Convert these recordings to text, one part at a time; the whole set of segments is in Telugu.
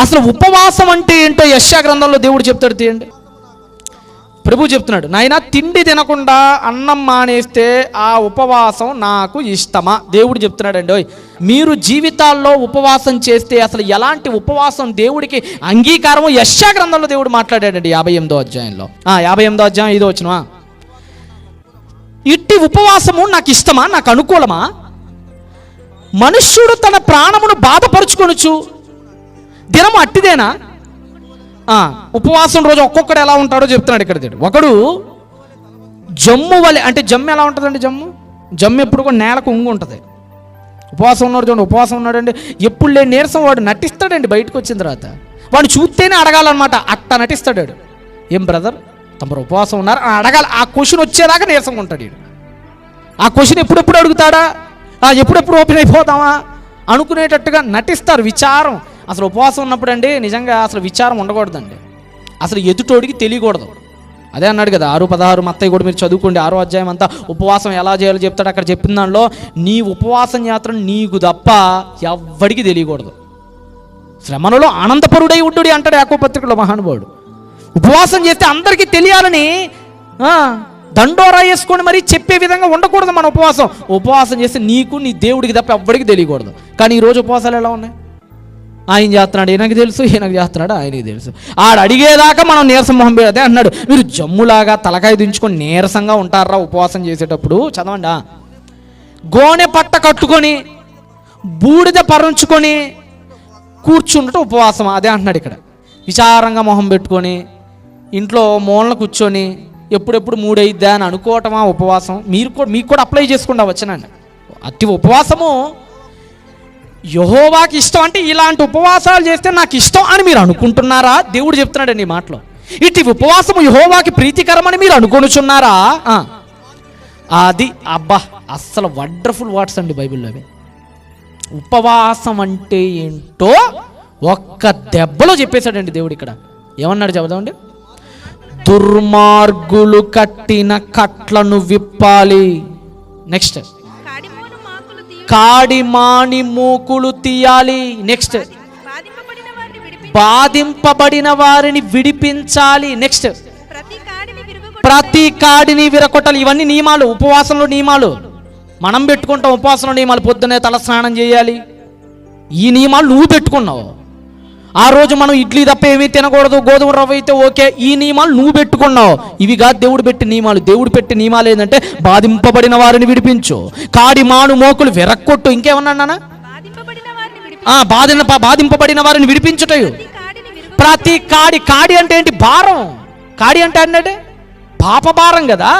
అసలు ఉపవాసం అంటే ఏంటో యెషయా గ్రంథంలో దేవుడు చెప్తాడు. తీయండి, ప్రభు చెప్తున్నాడు, నాయనా తిండి తినకుండా అన్నం మానేస్తే ఆ ఉపవాసం నాకు ఇష్టమా? దేవుడు చెప్తున్నాడండి. మీరు జీవితాల్లో ఉపవాసం చేస్తే అసలు ఎలాంటి ఉపవాసం దేవుడికి అంగీకారము యెషయా గ్రంథంలో దేవుడు మాట్లాడాడండి 58వ అధ్యాయంలో. 58వ అధ్యాయం 5వ వచనం. ఇట్టి ఉపవాసము నాకు ఇష్టమా, నాకు అనుకూలమా? మనుష్యుడు తన ప్రాణమును బాధపరుచుకొనుచు దినము అట్టిదేనా? ఉపవాసం రోజు ఒక్కొక్కడు ఎలా ఉంటాడో చెప్తున్నాడు ఇక్కడ. ఒకడు జమ్ము వలె, అంటే జమ్ము ఎలా ఉంటుందండి? జమ్ము ఎప్పుడు కూడా నేలకు ఉంగు ఉంటుంది. ఉపవాసం ఉన్నాడు చూడండి, ఉపవాసం ఉన్నాడండి, ఎప్పుడు లేని నీరసం వాడు నటిస్తాడండి. బయటకు వచ్చిన తర్వాత వాడిని చూస్తేనే అడగాలన్నమాట, అట్ట నటిస్తాడు. ఏం బ్రదర్ తమరు ఉపవాసం ఉన్నారు అడగాలి. ఆ క్వశ్చన్ వచ్చేదాకా నీరసంగా ఉంటాడు. ఆ క్వశ్చన్ ఎప్పుడెప్పుడు అడుగుతాడా, ఎప్పుడెప్పుడు ఓపెన్ అయిపోతామా అనుకునేటట్టుగా నటిస్తారు. విచారం అసలు ఉపవాసం ఉన్నప్పుడు అండి నిజంగా అసలు విచారం ఉండకూడదండి, అసలు ఎదుటోడికి తెలియకూడదు. అదే అన్నాడు కదా 6:16 మత్తయి కూడా మీరు చదువుకోండి. 6వ అధ్యాయం అంతా ఉపవాసం ఎలా చేయాలో చెప్తాడు. అక్కడ చెప్పిన దానిలో నీ ఉపవాసం యాత్ర నీకు తప్ప ఎవ్వడికి తెలియకూడదు. శ్రమలలో ఆనందపరుడై ఉండు అంటాడు యాకోబు పత్రికలో మహానుభావుడు. ఉపవాసం చేస్తే అందరికీ తెలియాలని దండోరా వేసుకొని మరీ చెప్పే విధంగా ఉండకూడదు మన ఉపవాసం. ఉపవాసం చేస్తే నీకు నీ దేవుడికి తప్ప ఎవ్వడికి తెలియకూడదు. కానీ ఈరోజు ఉపవాసాలు ఎలా ఉన్నాయి? ఆయన చేస్తున్నాడు ఈయనకి తెలుసు, ఈయనకు చేస్తున్నాడు ఆయనకి తెలుసు. ఆడు అడిగేదాకా మనం నీరసం మొహం పెడితే అన్నాడు. మీరు జమ్ములాగా తలకాయ దించుకొని నీరసంగా ఉంటారా ఉపవాసం చేసేటప్పుడు? చదవండి. గోనె పట్ట కట్టుకొని బూడిద పరుంచుకొని కూర్చుండటం ఉపవాసం. అదే అంటున్నాడు ఇక్కడ. విచారంగా మొహం పెట్టుకొని ఇంట్లో మూలన కూర్చొని ఎప్పుడెప్పుడు 3 అయిద్దా అని అనుకోవటమా ఉపవాసం? మీకు కూడా అప్లై చేసుకుంటా వచ్చానండి. అతి ఉపవాసము యెహోవాకి ఇష్టం అంటే ఇలాంటి ఉపవాసాలు చేస్తే నాకు ఇష్టం అని మీరు అనుకుంటున్నారా? దేవుడు చెప్తున్నాడండి ఈ మాటలో. ఇటు ఉపవాసము యెహోవాకి ప్రీతికరమని మీరు అనుకొనుచున్నారా? అది అబ్బా అస్సలు వండర్ఫుల్ వర్డ్స్ అండి బైబిల్లో అవి. ఉపవాసం అంటే ఏంటో ఒక్క దెబ్బలో చెప్పేశాడండి దేవుడు ఇక్కడ. ఏమన్నాడు చెబుదామండి? దుర్మార్గులు కట్టిన కట్లను విప్పాలి. నెక్స్ట్ కాడిమాని మూకులు తీయాలి. నెక్స్ట్ బాధింపబడిన వారిని విడిపించాలి. నెక్స్ట్ ప్రతి కాడిని విరగొట్టాలి. ఇవన్నీ నియమాలు, ఉపవాసంలో నియమాలు. మనం పెట్టుకుంటాం ఉపవాసంలో నియమాలు. పొద్దునే తల స్నానం చేయాలి. ఈ నియమాలు నువ్వు పెట్టుకున్నావు. ఆ రోజు మనం ఇడ్లీ తప్ప ఏమీ తినకూడదు, గోధుమ రవ్వ అయితే ఓకే. ఈ నియమాలు నువ్వు పెట్టుకున్నావు. ఇవి కాదు దేవుడు పెట్టిన నియమాలు. దేవుడు పెట్టిన నియమాలు ఏంటంటే బాధింపబడిన వారిని విడిపించు, కాడి మాను మోకులు విరక్కొట్టు. ఇంకేమన్నా? బాధింపబడిన వారిని విడిపించుటయు. ప్రతి కాడి అంటే ఏంటి? భారం. కాడి అంటే అన్నట్టే పాప భారం కదా.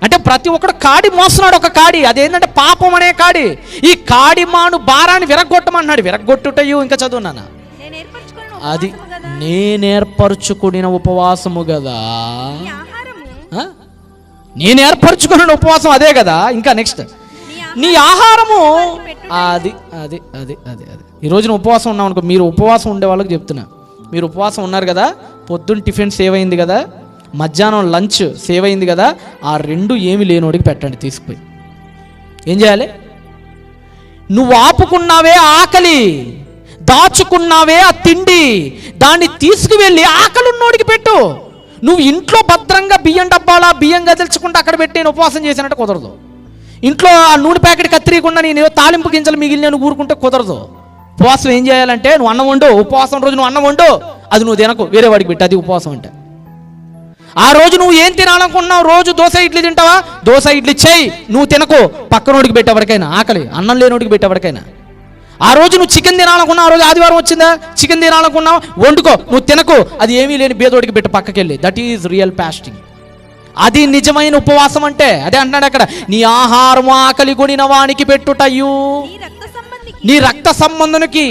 అంటే ప్రతి ఒక్కడు కాడి మోస్తున్నాడు. ఒక కాడి అదేంటంటే పాపం అనే కాడి. ఈ కాడి మాను భారాన్ని విరగొట్టమన్నాడు. విరగొట్టుటయు. ఇంకా చదువున్నానా? అది నేనేర్పరచుకున్న ఉపవాసము కదా. నేనేర్పరచుకున్న ఉపవాసం అదే కదా. ఇంకా నెక్స్ట్ నీ ఆహారము. అది అది అది అది అది ఈ రోజున ఉపవాసం ఉన్నాం అనుకో. మీరు ఉపవాసం ఉండే వాళ్ళకి చెప్తున్నా, మీరు ఉపవాసం ఉన్నారు కదా, పొద్దున్న టిఫిన్ సేవ్ అయింది కదా, మధ్యాహ్నం లంచ్ సేవ్ అయింది కదా, ఆ 2 ఏమి లేనోడికి పెట్టండి. తీసుకుపోయి ఏం చేయాలి? నువ్వు ఆపుకున్నావే ఆకలి, దాచుకున్నావే ఆ తిండి, దాన్ని తీసుకువెళ్ళి ఆకలి ఉన్నోడికి పెట్టు. నువ్వు ఇంట్లో భద్రంగా బియ్యం డబ్బాలా బియ్యం గదిల్చుకుంటూ అక్కడ పెట్టి నేను ఉపవాసం చేసినట్టు కుదరదు. ఇంట్లో ఆ నూనె ప్యాకెట్ కత్తిరీయకుండా నేను తాలింపు గింజలు మిగిలి నేను ఊరుకుంటే కుదరదు. ఉపవాసం ఏం చేయాలంటే నువ్వు అన్నం వండు. ఉపవాసం రోజు నువ్వు అన్నం వండు, అది నువ్వు తినకు, వేరే వాడికి పెట్టు. అది ఉపవాసం అంటే. ఆ రోజు నువ్వు ఏం తినాలనుకున్నావు? రోజు దోశ ఇడ్లీ తింటావా? దోశ ఇడ్లీ చేయి, నువ్వు తినకు, పక్కనోడికి పెట్టేవాడికైనా, ఆకలి అన్నం లేనోడికి పెట్టేవాడికైనా. ఆ రోజు నువ్వు చికెన్ తినాలనుకున్నావు, ఆ రోజు ఆదివారం వచ్చిందా, చికెన్ తినాలనుకున్నావు, వండుకో, నువ్వు తినకు, అది ఏమీ లేని బేదోడికి పెట్టు పక్కకెళ్ళి. That is real fasting. అది నిజమైన ఉపవాసం అంటే. అదే అంటున్నాడు అక్కడ, నీ ఆహారం ఆకలి కొనిన వానికి పెట్టుటయు, నీ రక్త సంబంధునికి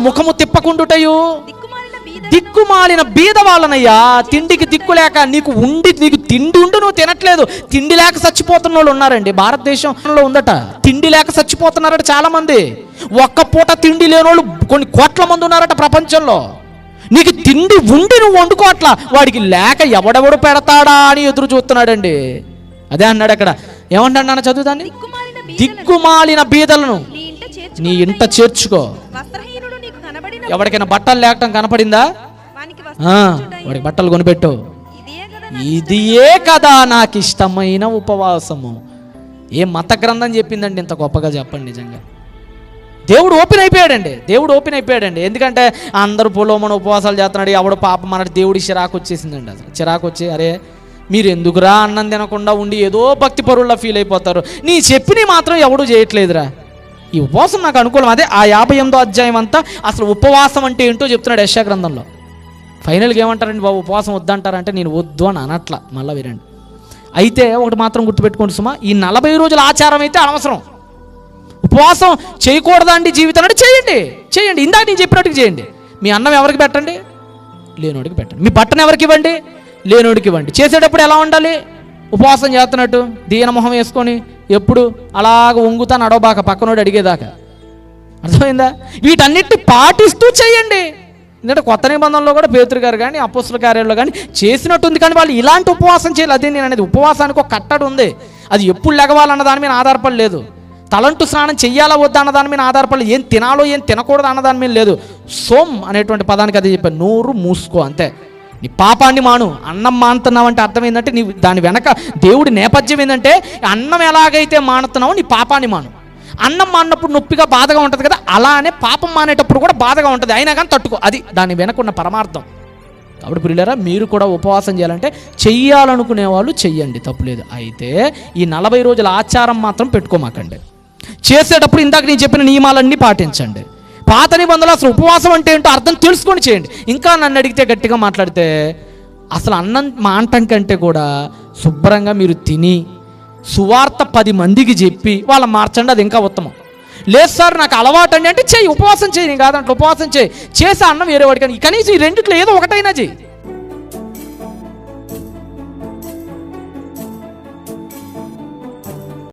ముఖము తిప్పకుండుటయు. దిక్కుమాలిన బీద వాళ్ళనయ్యా, తిండికి దిక్కు లేక నీకు తిండి ఉండి నువ్వు తినట్లేదు, తిండి లేక చచ్చిపోతున్న వాళ్ళు ఉన్నారండి. భారతదేశంలో ఉందట, తిండి లేక చచ్చిపోతున్నారట చాలా మంది. ఒక్క పూట తిండి లేని వాళ్ళు కొన్ని కోట్ల మంది ఉన్నారట ప్రపంచంలో. నీకు తిండి ఉండి నువ్వు వండుకోవట్లా, వాడికి లేక ఎవడెవడు పెడతాడా అని ఎదురు చూస్తున్నాడండి. అదే అన్నాడు అక్కడ. ఏమంటాడు నాన్న? చదువుదాన్ని. దిక్కుమాలిన బీదలను నీ ఇంట చేర్చుకో. ఎవరికైనా బట్టలు లేకటం కనపడిందా? వాడికి బట్టలు కొనిపెట్టు. ఇదియే కదా నాకు ఇష్టమైన ఉపవాసము. ఏ మత గ్రంథం చెప్పిందండి ఇంత గొప్పగా? చెప్పండి. నిజంగా దేవుడు ఓపెన్ అయిపోయాడండి. ఎందుకంటే అందరూ పొలోమన ఉపవాసాలు చేస్తున్నాడు, ఎవడు పాపం అన్నట్టు దేవుడి చిరాకు వచ్చేసిందండి. అసలు చిరాకు వచ్చి, అరే మీరు ఎందుకురా అన్నం తినకుండా ఉండి ఏదో భక్తి పరుల్లా ఫీల్ అయిపోతారు, నీ చెప్పిని మాత్రం ఎవడూ చేయట్లేదురా. ఈ ఉపవాసం నాకు అనుకూలం. అదే ఆ 58వ అధ్యాయం అంతా అసలు ఉపవాసం అంటే ఏంటో చెప్తున్నాడు యెషయా గ్రంథంలో. ఫైనల్గా ఏమంటారండి బాబు, ఉపవాసం వద్దంటారంటే నేను వద్దు అని అనట్లా. మళ్ళీ వినండి. అయితే ఒకటి మాత్రం గుర్తుపెట్టుకోండి సుమా, ఈ 40 రోజుల ఆచారం అయితే అనవసరం. ఉపవాసం చేయకూడదా అండి జీవితం అంటే చేయండి. ఇందాక నేను చెప్పినట్టుగా చేయండి. మీ అన్నం ఎవరికి పెట్టండి? లేనోడికి పెట్టండి. మీ బట్టను ఎవరికి ఇవ్వండి? లేనోడికి ఇవ్వండి. చేసేటప్పుడు ఎలా ఉండాలి? ఉపవాసం చేస్తున్నట్టు దీనమొహం వేసుకొని ఎప్పుడు అలాగ వంగుతా నడవబాక, పక్కనోడు అడిగేదాకా. అర్థమైందా? వీటన్నిటిని పాటిస్తూ చేయండి. ఎందుకంటే కొత్త నిబంధనలో కూడా పేతురు గారు కానీ అపోస్తల కార్యాల్లో కానీ చేసినట్టుంది, కానీ వాళ్ళు ఇలాంటి ఉపవాసం చేయాలి. అదే నేను అనేది, ఉపవాసానికి ఒక కట్టడి ఉంది. అది ఎప్పుడు లెగవాలన్న దాని మీద ఆధారపడలేదు. తలంటు స్నానం చెయ్యాలా వద్దా అన్న దాని మీద ఆధారపడలేదు. ఏం తినాలో ఏం తినకూడదు అన్న దాని మీద లేదు. సోమ్ అనేటువంటి పదానికి అదే చెప్పాను, నోరు మూసుకో అంతే. నీ పాపాన్ని మాను. అన్నం మానుతున్నావు అంటే అర్థం ఏంటంటే నీ దాని వెనక దేవుడి నేపథ్యం ఏంటంటే, అన్నం ఎలాగైతే మానుతున్నావో నీ పాపాన్ని మాను. అన్నం మానప్పుడు నొప్పిగా బాధగా ఉంటుంది కదా, అలానే పాపం మానేటప్పుడు కూడా బాధగా ఉంటుంది, అయినా కానీ తట్టుకో. అది దాని వెనకున్న పరమార్థం. కాబట్టి ప్రియులారా, మీరు కూడా ఉపవాసం చేయాలంటే చెయ్యాలనుకునే వాళ్ళు చెయ్యండి, తప్పులేదు. అయితే ఈ 40 రోజుల ఆచారం మాత్రం పెట్టుకోమాకండి. చేసేటప్పుడు ఇందాక నేను చెప్పిన నియమాలన్నీ పాటించండి. పాత నిబంధనలు అసలు ఉపవాసం అంటే ఏంటో అర్థం తెలుసుకొని చేయండి. ఇంకా నన్ను అడిగితే గట్టిగా మాట్లాడితే అసలు అన్నం మానటం కంటే కూడా శుభ్రంగా మీరు తిని సువార్త 10 మందికి చెప్పి వాళ్ళ మార్చండి, అది ఇంకా ఉత్తమం. లేదు సార్ నాకు అలవాటు అండి అంటే చెయ్యి, ఉపవాసం చేయి, నేను కాదంటే ఉపవాసం చేసి అన్నం వేరే వాడికి, కనీసం ఈ రెండిట్లో ఏదో ఒకటైనా చెయ్యి.